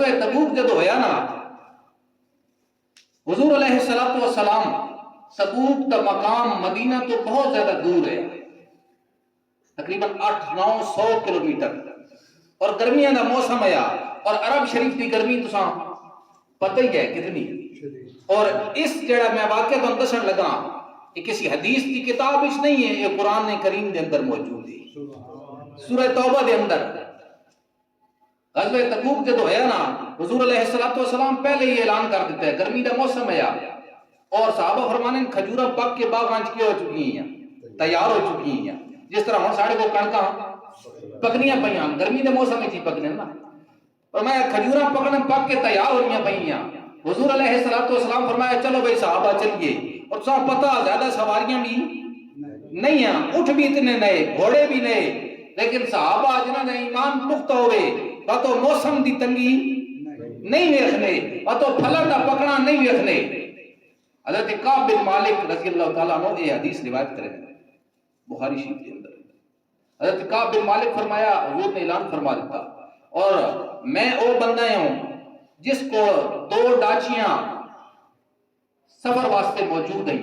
غزوہ تبوک جب ہویا نا حضور علیہ الصلوۃ والسلام تبوک کا مقام مدینہ تو بہت زیادہ دور ہے تقریباً 800-900 کلومیٹر اور گرمیاں دا موسم آیا اور عرب شریف کی گرمی تساں پتہ ہی ہے کتنی اور اس جڑا میں واقعہ تو دسن لگا یہ کسی حدیث کی کتاب اس نہیں ہے یہ قرآن کریم دے اندر موجود ہے سورہ توبہ دے اندر غزوہ تبوک جب ہویا نا حضور علیہ الصلوۃ والسلام پہلے ہی اعلان کر دیتا ہے گرمی دا موسم ہے اور صحابہ فرمانے کھجورا پک کے باغ آنچ کے ہو چکی ہیں تیار ہو چکی ہیں جس طرح ہن ساڑے کو کڑکاں پکنیاں پیاں گرمی دے موسم میں تھی پکنے نا فرمایا کھجورا پکنے پک کے تیار ہوئیاں پیاں حضور علیہ الصلوۃ والسلام فرمایا چلو بھائی صحابہ چلیے اور صاحب پتہ زیادہ سواریاں بھی نہیں ہیں اٹھ بھی اتنے نئے گھوڑے بھی نئے لیکن صحابہ جنہاں نے ایمان پختہ ہوئے تو موسم دی تنگی نہیں ویکھنے تو پھلاں دا پکنا نہیں ویکھنے حضرت کعب بن مالک رضی اللہ تعالیٰ عنہ یہ حدیث روایت کرے بخاری شریف کے اندر حضرت کعب بن مالک فرمایا حضور نے اعلان فرما دیتا اور میں او بندہ ہوں جس کو 2 ڈاچیاں سفر واسطے موجود ہیں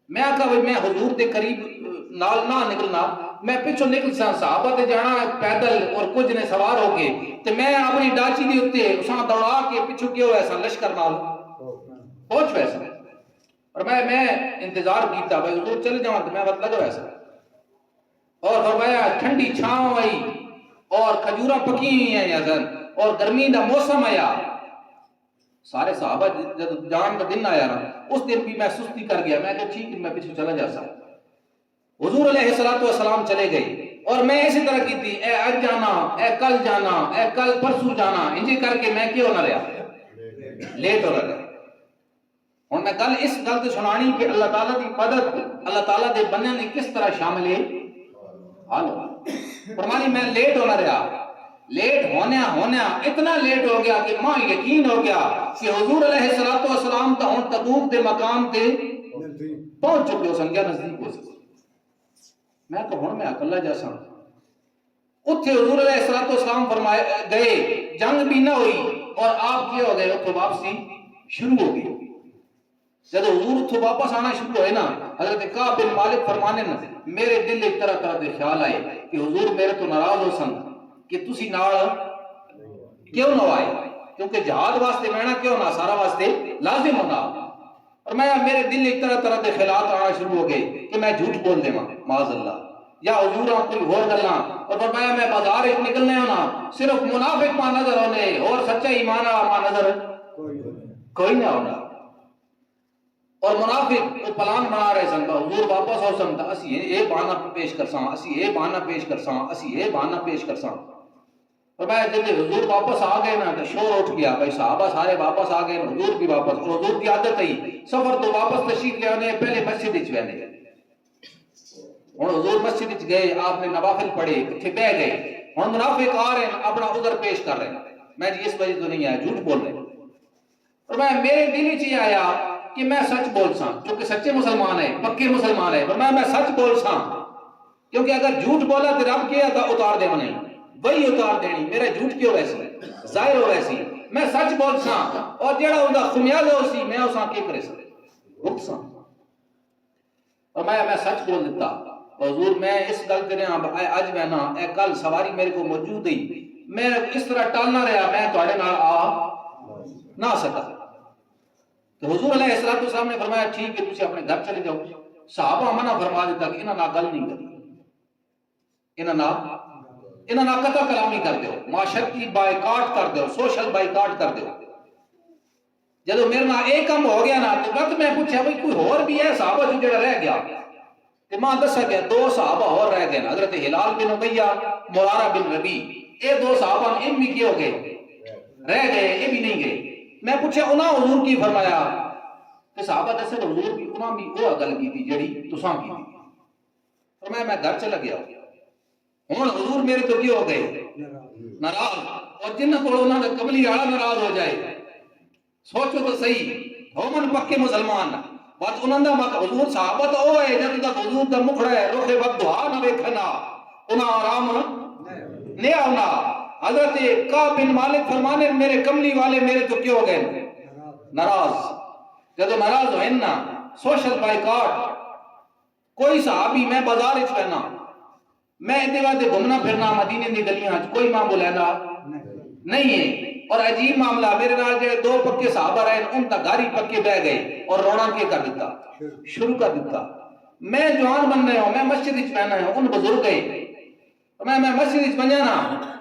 میں کہا بھئی میں حضور دے قریب نال نہ نکلنا میں پیچھو نکل سا صحابہ تے جانا پیدل اور کچھ نے سوار ہو کے تے میں اپنی ڈاچی دی اتے اساں دوڑا کے پیچھو کیوں ایسا لشکر نال پہنچ ویسا اور میں انتظار کیتا بھائی حضور چلے جاؤں تو میں وقت لگا ویسا اور فرمایا ٹھنڈی چھاؤں آئی اور کھجورا پکی ہوئی ہیں یزن اور گرمی دا موسم آیا سارے صحابہ جب جان کا دن آیا نا اس دن بھی میں سستی کر گیا میں کہا ٹھیک میں پیچھے چلا جا سکتا حضور علیہ الصلوۃ والسلام چلے گئے اور میں اسی طرح کی تھی اے آج جانا اے کل جانا اے کل پرسوں جانا انجی کر کے میں کیوں نہ رہا لیٹ ہو رہا اور میں کل اس گل تے سنانی کہ اللہ تعالیٰ دی مدد اللہ تعالیٰ دے بندے نے کس طرح شامل ہے حال فرمانی میں لیٹ ہونا رہا لیٹ ہونا اتنا لیٹ ہو گیا کہ ماں یقین ہو گیا کہ حضور علیہ الصلوۃ والسلام تا ہن تبوک دے مقام تے پہنچ چکے ہو سن گیا نزدیک ہو سکے میں تو ہن میں اکلا جا سا اتھے حضور علیہ الصلوۃ والسلام فرمائے گئے جنگ بھی نہ ہوئی اور آپ کیا ہو گئے اتھے واپسی شروع ہو گئی جب حضور اتھے واپس آنا شروع ہوئے نا حضرت کعب بن مالک فرمانے نا میرے دل ایک طرح طرح دے خیال آئے کہ حضور میرے تو ناراض ہو سن کہ تسی نال کیوں نہ آئے کیونکہ جہاد واسطے میں نہ کیوں نہ سارا واسطے لازم ہونا اور میں میرے دل ایک طرح دے خیالات آنا شروع ہو گئے کہ میں جھوٹ بول دے معاذ اللہ یا حضور آپ کوئی اور گلاں اور فرمایا میں بازار ایک نکلنے ہونا صرف منافق ماں نظر ہونے اور سچا ایمان ماں نظر کوئی نہ ہونا اور منافق وہ پلان بنا رہے سن حضور واپس ہو سن اسی یہ بہانہ پیش کرساں اسی یہ بہانہ پیش کرساں اسی یہ بہانہ پیش کرساں اور میں جب حضور واپس آ گئے نا تو شور اٹھ گیا بھائی صحابہ سارے واپس آ گئے حضور بھی واپس اور حضور کی عادت ہے سفر تو واپس تشریف لے آنے پہلے مسجد وچ وینے ہن حضور مسجد وچ گئے آپ نے نوافل پڑھے اتنے بہ گئے ہن منافق آ رہے ہیں اپنا عذر پیش کر رہے ہیں میں جی اس وجہ تو نہیں آیا جھوٹ بول رہے اور میں میرے دل وچ یہ آیا کہ میں سچ بول ساں کیونکہ سچے مسلمان ہیں پکے مسلمان ہیں میں سچ بول ساں کیونکہ اگر جھوٹ بولا تو رب کیا تھا اتار دے منیں وہی اتار دینی میرا جھوٹ کیوں ویسی ظاہر ہو ویسی میں سچ بول ساں اور جڑا ان کا خمیازہ ہو سی میں اساں کی کرے سا رک ساں اور میں سچ بول دیتا حضور میں اس گل کرے اج میں نا اے کل سواری میرے کو موجود ہی میں اس طرح ٹالنا رہا میں تواڈے نال آ نہ سکا تو حضور علیہ الصلوۃ والسلام نے فرمایا ٹھیک ہے تسی اپنے گھر چلے جاؤ صحابہ منع فرما دیتا کہ انہاں نال گل نہیں کرنی انہاں نال قطع کلامی کر دیو معاشرتی بائیکاٹ کر دیو سوشل بائیکاٹ کر دیو جدو میرے نال ایک کام ہو گیا نا تو وقت میں پوچھا بھئی کوئی اور بھی ہے صحابہ جو جڑا رہ گیا تے ماں دسا گیا 2 صحابہ اور رہ گئے حضرت ہلال بن امیہ مرارہ بن ربیع یہ 2 صحابہ ان بھی کیوں گئے رہ گئے یہ بھی نہیں گئے میں پوچھا انہاں حضور کی فرمایا کہ صحابہ دسے حضور بھی انہاں بھی وہ گل کی تھی جڑی تساں کی تھی فرمایا میں گھر چلا گیا ہن حضور میرے تو کیوں ہو گئے ناراض اور جن کو انہاں نے قبلی والا ناراض ہو جائے سوچو تو صحیح ہومن پکے مسلمان بات انہاں دا حضور صحابہ تو او ہے جد تک حضور دا مکھڑا ہے روخے وقت دعا نہ ویکھنا انہاں آرام نہیں آنا حضرت کعب بن مالک فرمانے میرے کملی والے میرے تو کیوں ہو گئے ناراض. جب ناراض ہوئے نا سوشل بائیکاٹ. کوئی صحابی میں بازار اچ رہنا میں ادھر ادھر گھومنا پھرنا مدینے دی گلیاں کوئی ماں بلینا نہیں ہے. اور عجیب معاملہ میرے نال جڑے دو پکے صحابہ رہے ان تا گاری پکے بہ گئے اور رونا کے کر دیتا شروع کر دیتا. میں جوان بن رہا ہوں میں مسجد وچ رہنا ہوں ان بزرگ گئے میں مسجد وچ ونجا نا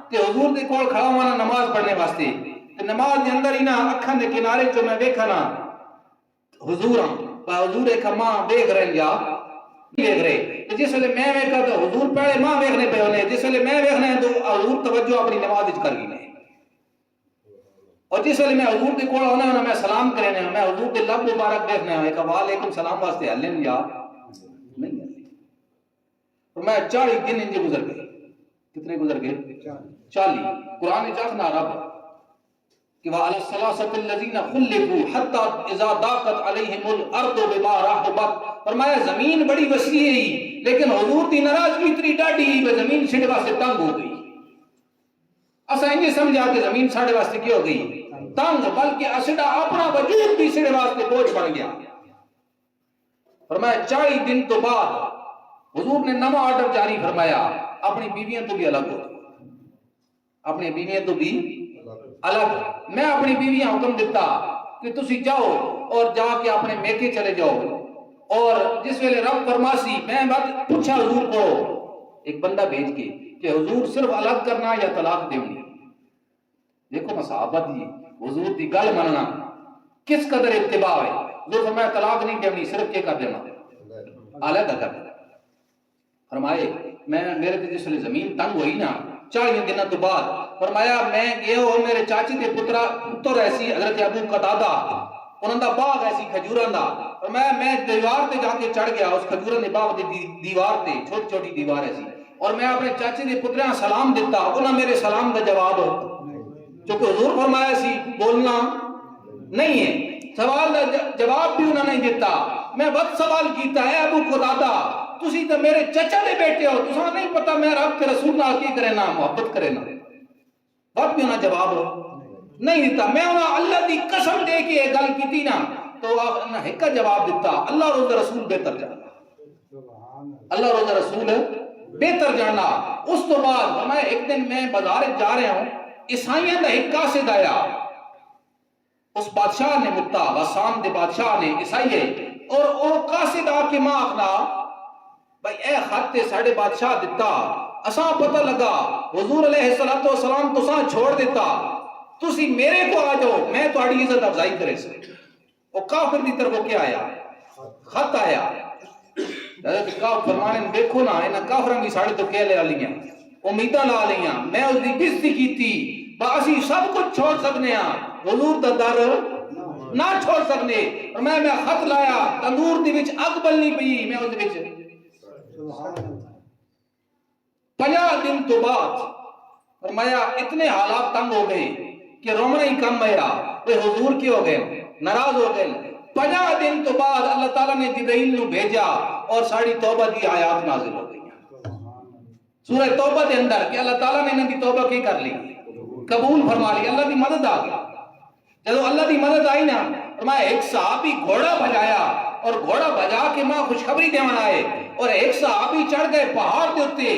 تے حضور دے کول کھڑا ہوا نا نماز پڑھنے واسطے تے نماز دے اندر ہی نا اکھاں دے کنارے جو میں ویکھا نا حضور حضور ایک ماں دیکھ رہے یا دیکھ رہے جس ویلے میں ویکھا تو حضور پہلے ماں ویکھنے پے ہونے جس ویلے میں ویکھنا تو حضور توجہ اپنی نماز وچ کر گئے. اور جس ویلے میں حضور دے کول ہونا نا میں سلام کرنے میں حضور دے لب مبارک دیکھنا ہے کہ وعلیکم سلام واسطے ہلن یا نہیں ہلے. اور میں 40 دن انجے گزر گئے. کتنے گزر گئے 40. قرآن چاہنا رب کہ وَعَلَى الثَّلَاثَةِ الَّذِينَ خُلِّفُوا حَتَّى إِذَا ضَاقَتْ عَلَيْهِمُ الْأَرْضُ بِمَا رَحُبَتْ. فرمایا زمین بڑی وسیع ہے لیکن حضور دی ناراضگی اتنی ڈاڈی کہ زمین ساڈے واسطے تنگ ہو گئی. اساں یہ سمجھا کہ زمین ساڈے واسطے کی ہو گئی تنگ بلکہ اساڈا اپنا وجود بھی ساڈے واسطے بوجھ بن گیا. فرمایا 40 دن تو بعد حضور نے نواں آرڈر جاری فرمایا اپنی بیویاں تو بھی الگ ہو اپنی بیویاں تو بھی الگ. میں اپنی بیویاں حکم دیتا کہ تسی جاؤ اور جا کے اپنے میکے چلے جاؤ. اور جس ویلے رب فرماسی میں بات پوچھا حضور کو ایک بندہ بھیج کے کہ حضور صرف الگ کرنا یا طلاق دیونی. دیکھو نا صحابہ دی حضور دی گل مننا کس قدر اتباع ہے. حضور فرمایا طلاق نہیں دیونی صرف کیا کر دینا علیحدہ کر دینا. فرمائے میں میرے تے جس ویلے زمین تنگ ہوئی نا 40 دنوں تو بعد فرمایا میں گیا ہو میرے چاچی دے پتر ایسی حضرت ابو قتادہ انہاں دا باغ ایسی کھجوراں دا. اور میں دیوار تے جا کے چڑھ گیا اس کھجوراں دے باغ دی دیوار تے چھوٹی چھوٹی دیوار ایسی اور میں اپنے چاچی دے پتراں سلام دیتا انہاں میرے سلام دا جواب چونکہ حضور فرمایا سی بولنا نہیں ہے سوال دا جواب بھی انہوں نے دیتا. میں وقت سوال کیتا ہے ابو قتادہ تسی تو میرے چچا دے بیٹے ہو تساں نہیں پتا میں رب کے رسول نال کی کرے نا محبت کرے نا وقت بھی انہوں جواب نہیں دیتا. میں انہوں اللہ دی قسم دے کے گل کیتی نا تو انہوں نے ایک جواب دیتا اللہ روز رسول بہتر جاننا اللہ روز رسول بہتر جاننا. اس تو بعد میں ایک دن میں بازار جا رہا ہوں عیسائیوں کا ایک قاصد آیا اس بادشاہ نے متا غسان دے بادشاہ نے عیسائی ہے اور وہ قاصد آ کے ماں آخنا بھائی اے خط تے ساڑھے بادشاہ دیتا اساں پتہ لگا حضور علیہ السلام تساں چھوڑ دیتا تسی میرے کو آ جاؤ میں تہاڈی عزت افزائی کرے سے. وہ کافر دی طرف کیا آیا خط آیا حضرت کعب فرمانے دیکھو نا انہاں کافراں دی ساڑھے تو کہہ لے لیاں امیداں لا لیاں میں اس دی بےزتی کیتی اسی سب کچھ چھوڑ سکنے ہاں حضور دا در نہ چھوڑ سکنے. اور میں خط لایا تندور دی وچ اگ بلنی پئی میں اس وچ 50 دن تو بعد فرمایا اتنے حالات تنگ ہو گئے کہ رونا ہی کم آیا وہ حضور کی ہو گئے ناراض ہو گئے. 50 دن تو بعد اللہ تعالیٰ نے جبرائیل نو بھیجا اور ساری توبہ دی آیات نازل ہو گئی سورہ توبہ دے اندر کہ اللہ تعالیٰ نے انہاں دی توبہ کی کر لی قبول فرما لی اللہ دی مدد آ گئی. جب اللہ دی مدد آئی نا فرمایا ایک صحابی گھوڑا بجایا اور گھوڑا بجا کے ماں خوشخبری دیوان آئے اور ایک صحابی چڑھ گئے پہاڑ دے اوتے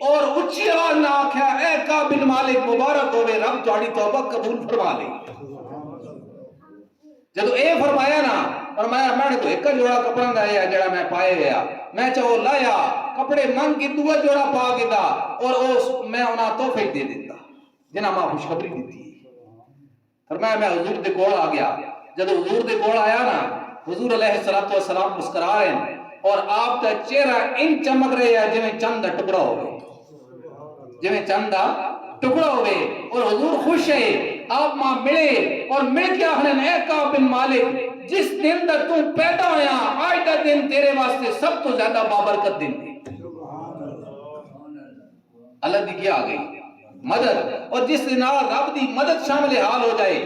اور اچھی آواز نہ آکھیا اے کعب بن مالک مبارک ہوئے رب تہاڈی توبہ قبول فرما لے. جدو اے فرمایا نا فرمایا میں نے تو ایک جوڑا کپڑا لایا جڑا میں پائے گیا میں چاہو لایا کپڑے منگ کے دوسرا جوڑا پا کے دا اور میں انہاں تحفے دے دیتا جنہاں ماں خوشخبری دیتی. فرمایا میں حضور دے کول آ گیا جب حضور دے کول آیا نا حضور علیہ السلام مسکرا رہے ہیں اور آپ کا چہرہ ان چمک رہے ہیں جویں چند دا ٹکڑا ہوئے جویں چند دا ٹکڑا ہوئے اور حضور خوش ہے. آپ ماں ملے اور مل کے آخنے اے کعب بن مالک جس دن دا تو پیدا ہویا آج دا دن تیرے واسطے سب تو زیادہ بابرکت دن ہے. اللہ دی کیا آ گئی مدد اور جس دن رب دی مدد شامل حال ہو جائے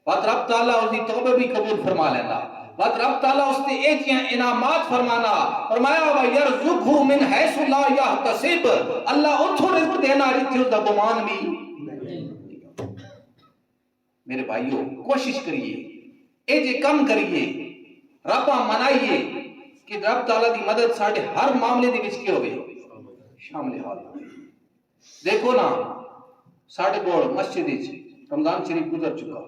بات رب تعالیٰ اس دی توبہ بھی قبول فرما لینا بات رب تعالیٰ اس نے ایجیاں انعامات فرمانا فرمایا وَيَرْزُقْهُ مِنْ حَيْثُ لَا يَحْتَسِبْ اللہ اتھو رزق دینا جتھے اس دا گمان بھی میرے بھائیوں کوشش کریے اے جے کم کریے ربا منائیے کہ رب تعالیٰ دی مدد ساڑھے ہر معاملے دی وچ کی ہوئے شامل حال دیکھو نا ساڑھے کوڑ مسجد رمضان شریف گزر چکا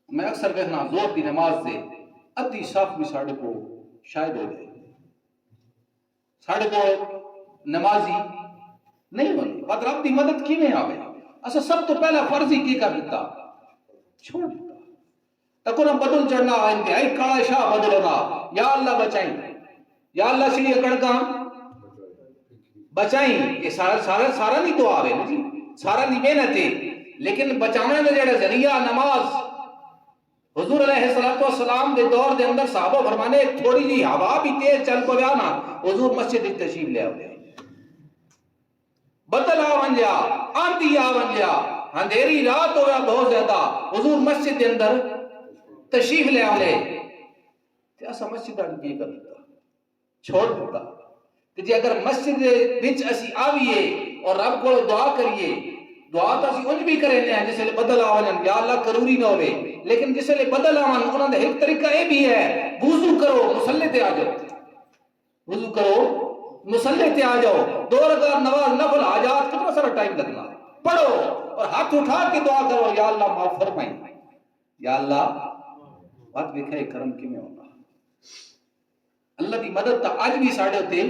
میں اکثر کہنا زور دی نماز دے ادھی صاف بھی ساڑھے کو شاید ہو گئے ساڑھے کو نمازی نہیں ہونے بعد رب دی مدد کی میں آوے اسا سب تو پہلا فرض ہی کی کر دیتا چھوڑ دیتا تکو نہ بدل چڑھنا انتہائی کڑا شاہ بدل ہونا یا اللہ بچائیں یا اللہ شریع کڑکا بچائیں یہ سارا نہیں تو آوے نا جی سارا نہیں محنت ہے لیکن بچانے میں جڑا ذریعہ نماز حضور علیہ السلام دے دور دے اندر صحابہ فرمانے تھوڑی جی ہوا بھی تیز چل پہ نا حضور مسجد تشریف لے آوے بدل آون جا آندھی آون جا اندھیری رات ہویا بہت زیادہ حضور مسجد دے اندر تشریف لے آوے تے اسا مسجد آن کی کر دیتا چھوڑ دیتا کہ جی اگر مسجد وچ اسی آویے اور رب کو دعا کریے دعا تو اسی انج بھی کریں ہیں جسے لئے بدل آون یا اللہ قروری نہ ہوئے لیکن جسے لئے بدل آون انہوں نے ایک طریقہ اے بھی ہے وضو کرو مصلی تے آ جاؤ وضو کرو مصلی تے آ جاؤ 2 رکعت نماز نفل حاجات کتنا سارا ٹائم لگنا پڑھو اور ہاتھ اٹھا کے دعا کرو یا اللہ معاف فرمائیں یا اللہ بات دیکھے کرم کی میں ہوگا اللہ دی مدد تا آج بھی ساڑھے ہوتے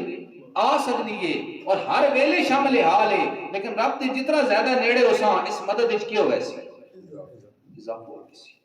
آ سکتی ہے اور ہر ویلے شامل حال ہے لیکن رب تے جتنا زیادہ نیڑے ہو ساں اس مدد اس کی ہو ویسی اضافہ ہو کسی